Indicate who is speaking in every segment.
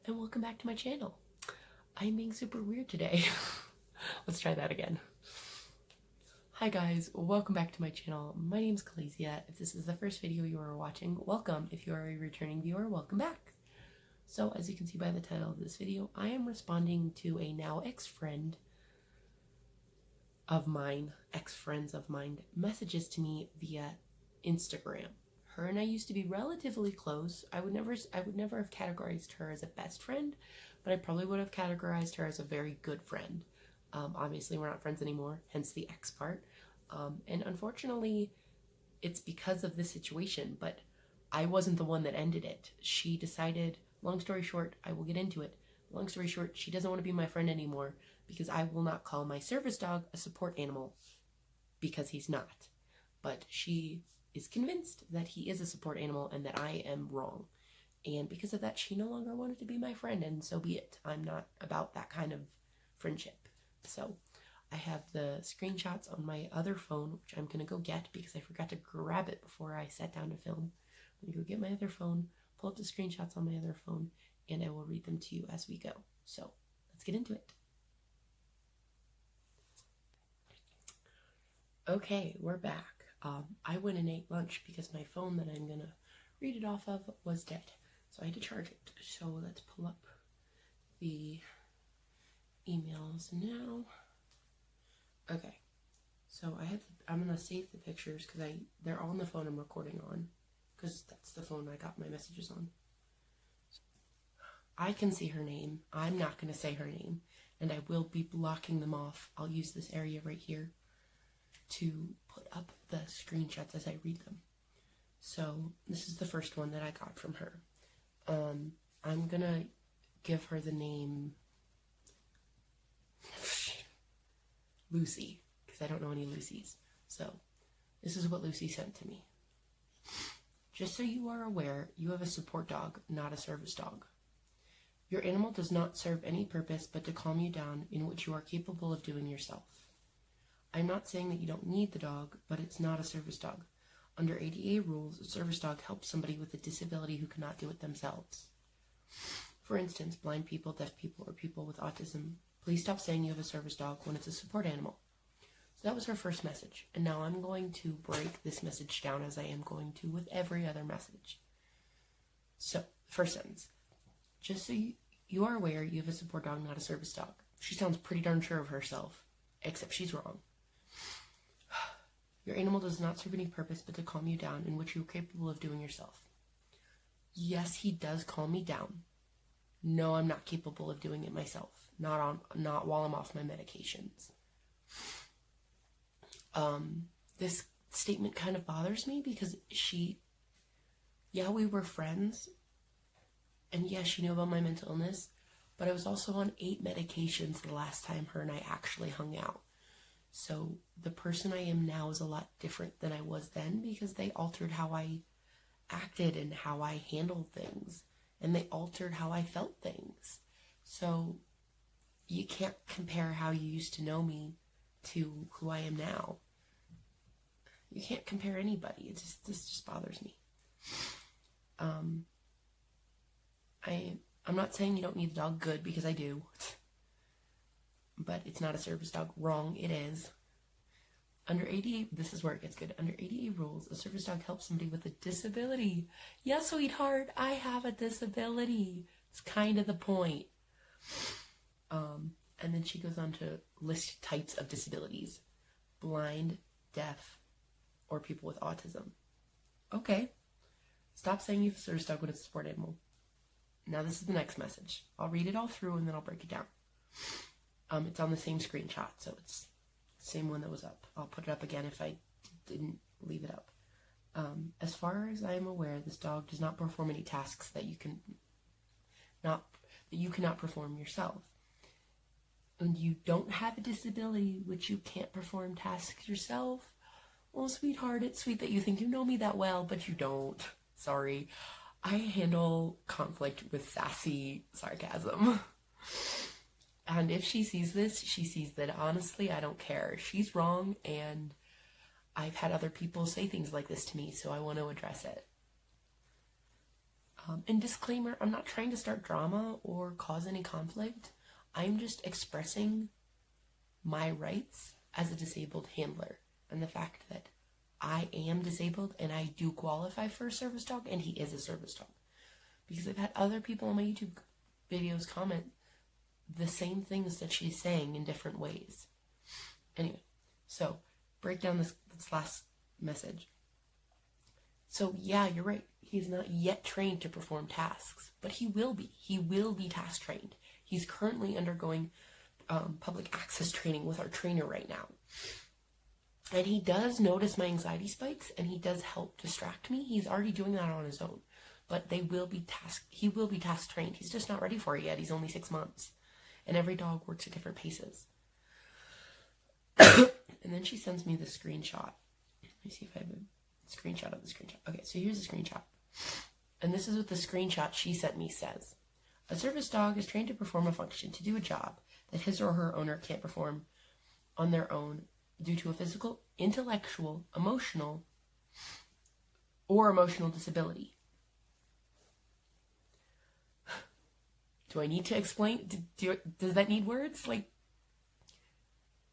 Speaker 1: and welcome back to my channel. I'm being super weird today. Let's try that again. Hi guys, welcome back to my channel. My name's Kalesia. If this is the first video you are watching, welcome. If you are a returning viewer, welcome back. So as you can see by the title of this video, I am responding to a now ex-friends of mine messages to me via Instagram. Her and I used to be relatively close. I would never have categorized her as a best friend, but I probably would have categorized her as a very good friend. Obviously, we're not friends anymore, hence the ex part. And unfortunately, it's because of this situation, but I wasn't the one that ended it. She decided, long story short, I will get into it. Long story short, she doesn't want to be my friend anymore because I will not call my service dog a support animal because he's not. But she is convinced that he is a support animal and that I am wrong. And because of that, she no longer wanted to be my friend, and so be it. I'm not about that kind of friendship. So I have the screenshots on my other phone, which I'm going to go get because I forgot to grab it before I sat down to film. I'm going to go get my other phone, pull up the screenshots on my other phone, and I will read them to you as we go. So let's get into it. Okay, we're back. I went and ate lunch because my phone that I'm going to read it off of was dead. So I had to charge it. So let's pull up the emails now. Okay. So I'm going to save the pictures because they're on the phone I'm recording on, because that's the phone I got my messages on. I can see her name. I'm not going to say her name, and I will be blocking them off. I'll use this area right here to put up the screenshots as I read them. So this is the first one that I got from her. I'm gonna give her the name Lucy, because I don't know any Lucys. So this is what Lucy sent to me. Just so you are aware, you have a support dog, not a service dog. Your animal does not serve any purpose but to calm you down, in which you are capable of doing yourself. I'm not saying that you don't need the dog, but it's not a service dog. Under ADA rules, a service dog helps somebody with a disability who cannot do it themselves. For instance, blind people, deaf people, or people with autism. Please stop saying you have a service dog when it's a support animal. So that was her first message, and now I'm going to break this message down as I am going to with every other message. So, first sentence. Just so you are aware, you have a support dog, not a service dog. She sounds pretty darn sure of herself, except she's wrong. Your animal does not serve any purpose but to calm you down, in which you are capable of doing yourself. Yes, he does calm me down. No, I'm not capable of doing it myself. Not while I'm off my medications. This statement kind of bothers me because we were friends, and yes, she knew about my mental illness, but I was also on 8 medications the last time her and I actually hung out. So the person I am now is a lot different than I was then, because they altered how I acted and how I handled things, and they altered how I felt things. So you can't compare how you used to know me to who I am now. You can't compare anybody. This just bothers me. I'm not saying you don't need the dog. Good, because I do. But it's not a service dog. Wrong, it is. Under ADA, this is where it gets good. Under ADA rules, a service dog helps somebody with a disability. Yes, sweetheart, I have a disability. It's kind of the point. And then she goes on to list types of disabilities. Blind, deaf, or people with autism. Okay. Stop saying you have a service dog when it's a support animal. Now this is the next message. I'll read it all through and then I'll break it down. It's on the same screenshot, so it's the same one that was up. I'll put it up again if I didn't leave it up. As far as I am aware, this dog does not perform any tasks that you cannot perform yourself. And you don't have a disability which you can't perform tasks yourself. Well, sweetheart, it's sweet that you think you know me that well, but you don't. Sorry. I handle conflict with sassy sarcasm. And if she sees this, she sees that honestly, I don't care. She's wrong, and I've had other people say things like this to me, so I want to address it. And disclaimer, I'm not trying to start drama or cause any conflict. I'm just expressing my rights as a disabled handler and the fact that I am disabled and I do qualify for a service dog, and he is a service dog. Because I've had other people on my YouTube videos comment the same things that she's saying in different ways. Anyway, so break down this last message. So yeah, you're right. He's not yet trained to perform tasks, but he will be. He will be task trained. He's currently undergoing public access training with our trainer right now. And he does notice my anxiety spikes, and he does help distract me. He's already doing that on his own. But he will be task trained. He's just not ready for it yet. He's only 6 months. And every dog works at different paces. And then she sends me the screenshot. Let me see if I have a screenshot of the screenshot. Okay, so here's the screenshot. And this is what the screenshot she sent me says. A service dog is trained to perform a function, to do a job that his or her owner can't perform on their own due to a physical, intellectual, emotional disability. Do I need to explain? Does that need words? Like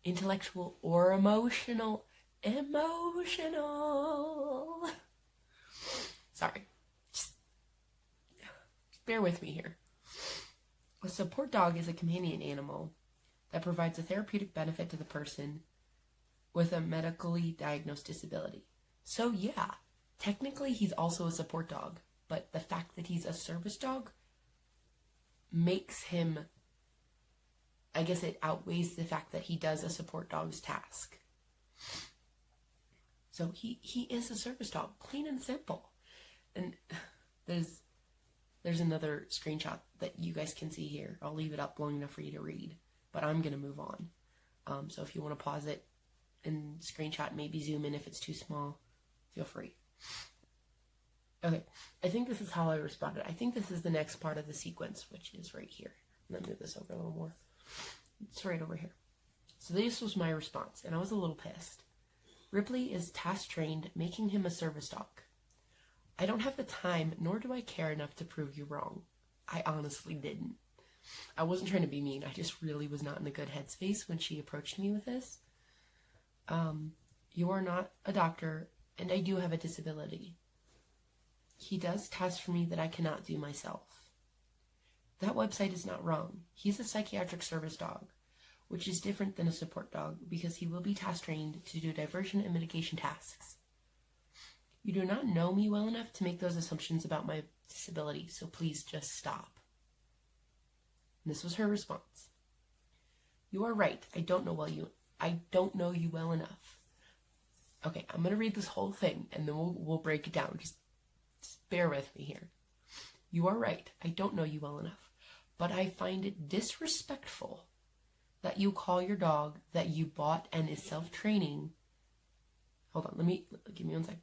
Speaker 1: intellectual or emotional? Sorry. Just bear with me here. A support dog is a companion animal that provides a therapeutic benefit to the person with a medically diagnosed disability. So yeah, technically he's also a support dog, but the fact that he's a service dog makes him, I guess it outweighs the fact that he does a support dog's task. So he is a service dog, plain and simple. And there's another screenshot that you guys can see here. I'll leave it up long enough for you to read, but I'm going to move on. So if you want to pause it and screenshot, maybe zoom in if it's too small, feel free. Okay, I think this is how I responded. I think this is the next part of the sequence, which is right here. Let me move this over a little more. It's right over here. So this was my response, and I was a little pissed. Ripley is task trained, making him a service dog. I don't have the time, nor do I care enough to prove you wrong. I honestly didn't. I wasn't trying to be mean. I just really was not in a good headspace when she approached me with this. You are not a doctor, and I do have a disability. He does tasks for me that I cannot do myself. That website is not wrong. He's a psychiatric service dog, which is different than a support dog because he will be task trained to do diversion and mitigation tasks. You do not know me well enough to make those assumptions about my disability, so please just stop. And this was her response. You are right. I don't know you well enough. Okay, I'm going to read this whole thing, and then we'll break it down. Just bear with me here. You are right. I don't know you well enough. But I find it disrespectful that you call your dog that you bought and is self-training. Hold on, give me one second.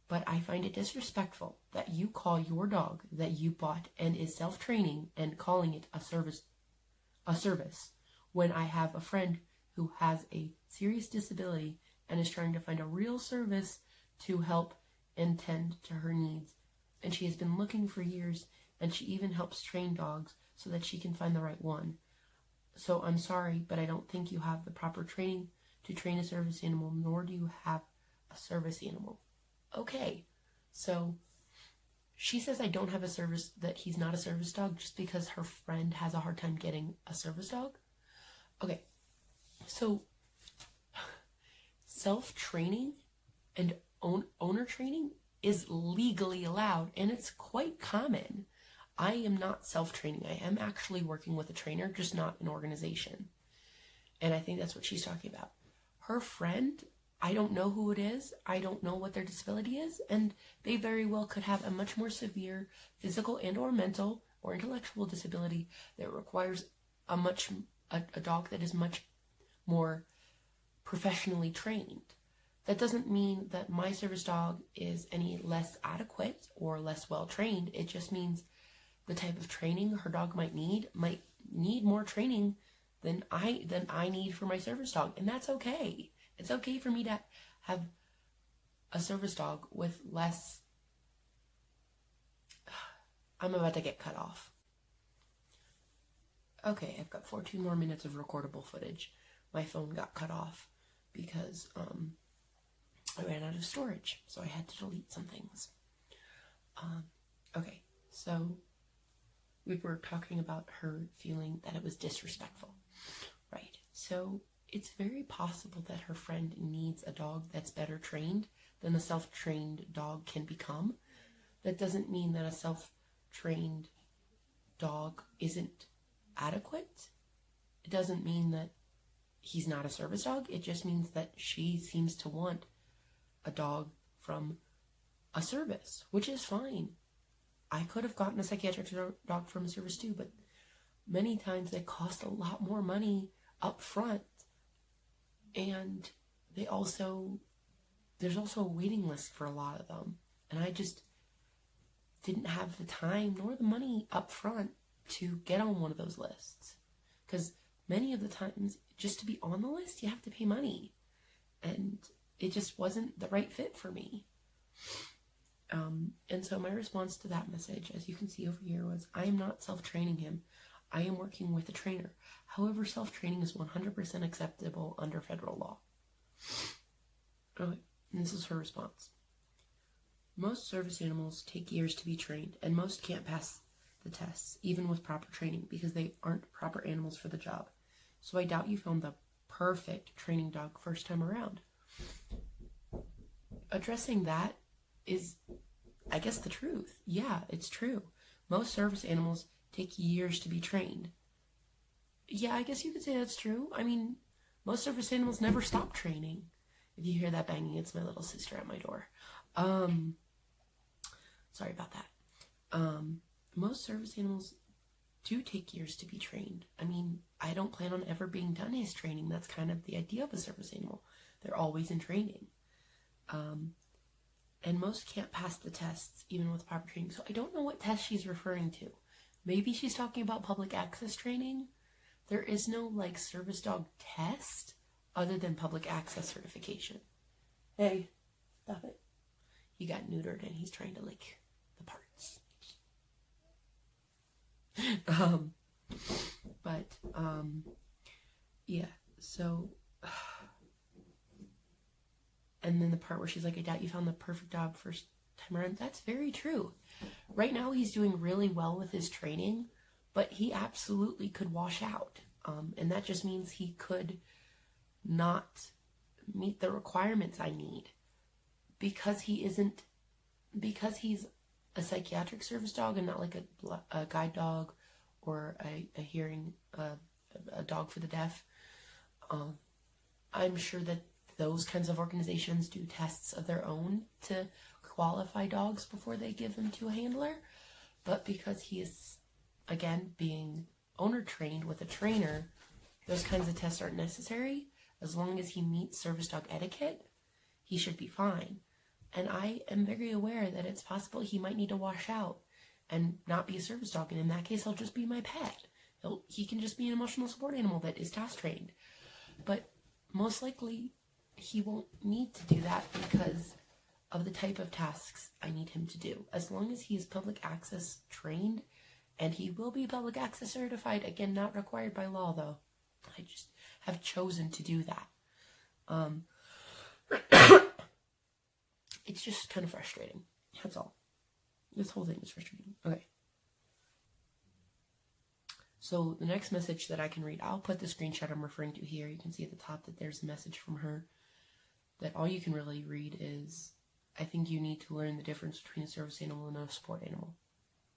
Speaker 1: But I find it disrespectful that you call your dog that you bought and is self-training and calling it a service when I have a friend who has a serious disability and is trying to find a real service to help and tend to her needs. And she has been looking for years, and she even helps train dogs so that she can find the right one. So I'm sorry, but I don't think you have the proper training to train a service animal, nor do you have a service animal. Okay, so she says I don't have a service, that he's not a service dog just because her friend has a hard time getting a service dog. Okay, so self-training and owner training is legally allowed, and it's quite common. I am not self-training. I am actually working with a trainer, just not an organization. And I think that's what she's talking about. Her friend, I don't know who it is. I don't know what their disability is. And they very well could have a much more severe physical and or mental or intellectual disability that requires a dog that is much more professionally trained. That doesn't mean that my service dog is any less adequate or less well trained. It just means the type of training her dog might need more training than I need for my service dog. And that's okay. It's okay for me to have a service dog with less I'm about to get cut off. Okay, I've got 14 more minutes of recordable footage. My phone got cut off because I ran out of storage, so I had to delete some things. Okay, so we were talking about her feeling that it was disrespectful, right? So it's very possible that her friend needs a dog that's better trained than a self-trained dog can become. That doesn't mean that a self-trained dog isn't adequate. It doesn't mean that he's not a service dog. It just means that she seems to want a dog from a service, which is fine. I could have gotten a psychiatric dog from a service too, but many times they cost a lot more money up front, and there's also a waiting list for a lot of them, and I just didn't have the time nor the money up front to get on one of those lists, because many of the times just to be on the list you have to pay money, and it just wasn't the right fit for me. And so my response to that message, as you can see over here, was I am not self-training him. I am working with a trainer. However, self-training is 100% acceptable under federal law. Okay, and this is her response. Most service animals take years to be trained, and most can't pass the tests, even with proper training, because they aren't proper animals for the job. So I doubt you found the perfect training dog first time around. Addressing that is, I guess, the truth. Yeah, it's true. Most service animals take years to be trained. Yeah, I guess you could say that's true. I mean, most service animals never stop training. If you hear that banging, it's my little sister at my door. Sorry about that. Most service animals do take years to be trained. I mean, I don't plan on ever being done his training. That's kind of the idea of a service animal. They're always in training. And most can't pass the tests, even with proper training. So I don't know what test she's referring to. Maybe she's talking about public access training. There is no, service dog test other than public access certification. Hey, stop it. He got neutered and he's trying to lick the parts. Yeah, so... And then the part where she's like, I doubt you found the perfect dog first time around. That's very true. Right now he's doing really well with his training, but he absolutely could wash out. And that just means he could not meet the requirements I need. Because he's a psychiatric service dog and not like a guide dog or a hearing, a dog for the deaf. I'm sure that those kinds of organizations do tests of their own to qualify dogs before they give them to a handler. But because he is, again, being owner trained with a trainer, those kinds of tests aren't necessary. As long as he meets service dog etiquette, he should be fine. And I am very aware that it's possible he might need to wash out and not be a service dog. And in that case, he'll just be my pet. He can just be an emotional support animal that is task trained. But most likely, he won't need to do that because of the type of tasks I need him to do. As long as he is public access trained, and he will be public access certified, again, not required by law though. I just have chosen to do that. It's just kind of frustrating. That's all. This whole thing is frustrating. Okay. So the next message that I can read, I'll put the screenshot I'm referring to here. You can see at the top that there's a message from her that all you can really read is, I think you need to learn the difference between a service animal and a support animal.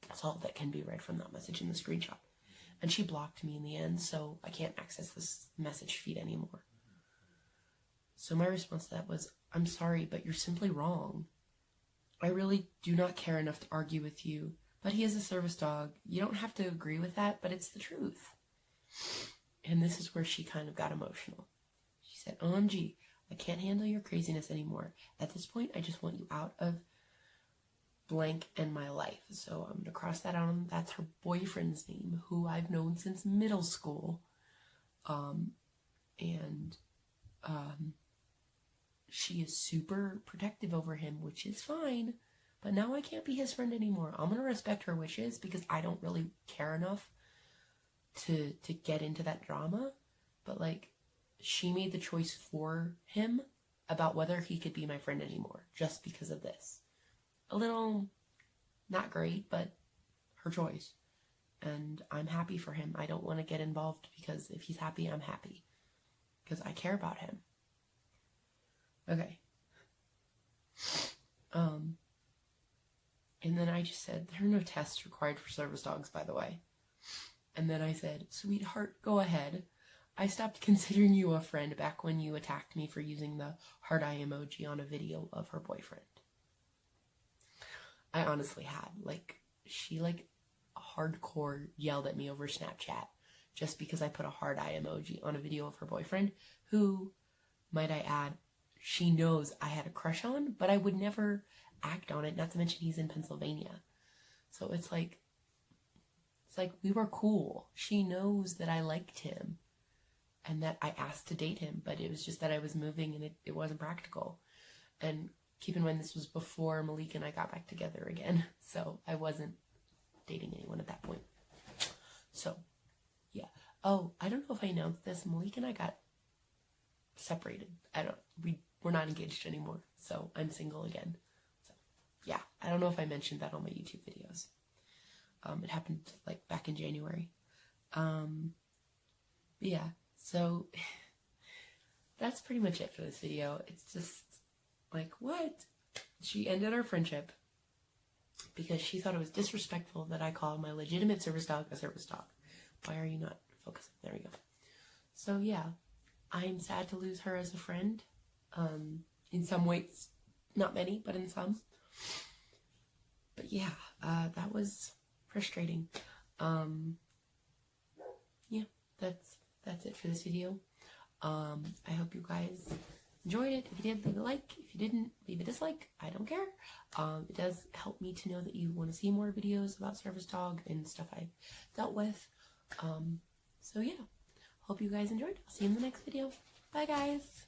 Speaker 1: That's all that can be read from that message in the screenshot. And she blocked me in the end, so I can't access this message feed anymore. So my response to that was, I'm sorry, but you're simply wrong. I really do not care enough to argue with you, but he is a service dog. You don't have to agree with that, but it's the truth. And this is where she kind of got emotional. She said, OMG, I can't handle your craziness anymore. At this point, I just want you out of blank in my life. So I'm going to cross that out. That's her boyfriend's name, who I've known since middle school. She is super protective over him, which is fine. But now I can't be his friend anymore. I'm gonna respect her wishes because I don't really care enough to get into that drama. But like, she made the choice for him about whether he could be my friend anymore just because of this. A little not great, but her choice. And I'm happy for him. I don't want to get involved because if he's happy, I'm happy. Because I care about him. Okay. And then I just said, there are no tests required for service dogs, by the way. And then I said, sweetheart, go ahead. I stopped considering you a friend back when you attacked me for using the heart eye emoji on a video of her boyfriend. I honestly had. Like, she like hardcore yelled at me over Snapchat just because I put a heart eye emoji on a video of her boyfriend, who, might I add, she knows I had a crush on, but I would never act on it, not to mention he's in Pennsylvania. So it's like we were cool. She knows that I liked him and that I asked to date him, but it was just that I was moving and it wasn't practical. And keep in mind, this was before Malik and I got back together again, so I wasn't dating anyone at that point. So, yeah. Oh, I don't know if I announced this. Malik and I got separated. We're not engaged anymore, so I'm single again. So, yeah. I don't know if I mentioned that on my YouTube videos. It happened like back in January. But yeah, so that's pretty much it for this video. It's just like, what? She ended our friendship because she thought it was disrespectful that I called my legitimate service dog a service dog. Why are you not focusing? There we go. So yeah, I'm sad to lose her as a friend. In some ways, not many, but in some. But yeah, that was frustrating. Yeah, that's it for this video. I hope you guys enjoyed it. If you did, leave a like. If you didn't, leave a dislike. I don't care. It does help me to know that you want to see more videos about service dog and stuff I've dealt with. So yeah, hope you guys enjoyed. I'll see you in the next video. Bye guys.